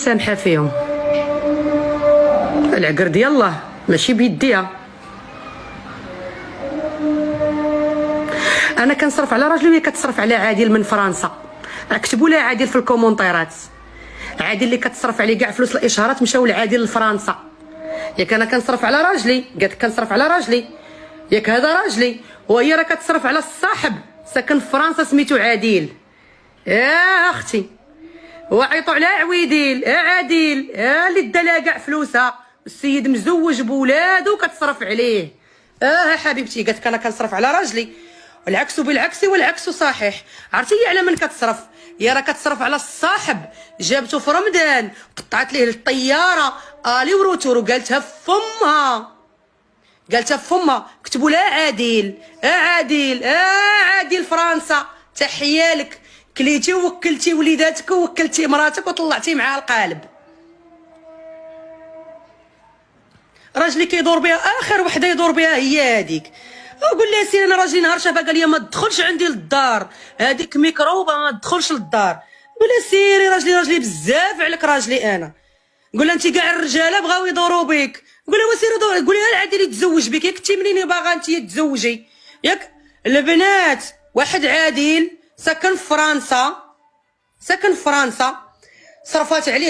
مسامحه فيهم. العقر ديال الله ماشي بيديها. انا كنصرف على راجلي وهي كتصرف على عادل من فرنسا. اكتبوا لها عادل في الكومونتيرات. عادل اللي كتصرف عليه كاع فلوس الاشهارات مشاو لعادل لفرنسا. ياك انا كنصرف على راجلي، قالت كنصرف على راجلي، ياك هذا راجلي، وهي راه كتصرف على الصاحب ساكن في فرنسا سميتو عادل. يا اختي وعيطوا على عويديل. عادل اللي دالها كاع فلوسها، السيد مزوج بولادو وكتصرف عليه. حبيبتي قالت انا كنصرف على راجلي، والعكس بالعكس والعكس صحيح. عرفتي هي على من كتصرف؟ هي راه كتصرف على الصاحب، جابته في رمضان قطعت ليه الطياره الي وروتور وقالتها فمها، قالتها فمها. كتبوا لها عادل. عادل عادل فرنسا تحيه لك، كليتي ووكلتي وليداتك ووكلتي مراتك وطلعتي معاها القالب. راجلي كيدور بها اخر وحده يدور بها هي هذيك. وقول لها سير انا راجلي نهار شافها قال لي ما تدخلش عندي للدار، هذيك ميكروبه ما تدخلش للدار. قول لها سيري راجلي بزاف عليك راجلي انا. قول لها انت كاع الرجاله بغاو يدوروا بك. قول لها وسيري دور. قول لها العادل يتزوج بك، ياك انت منين باغا انت تتزوجي؟ ياك البنات واحد عادل ساكن في فرنسا، صرفات عليه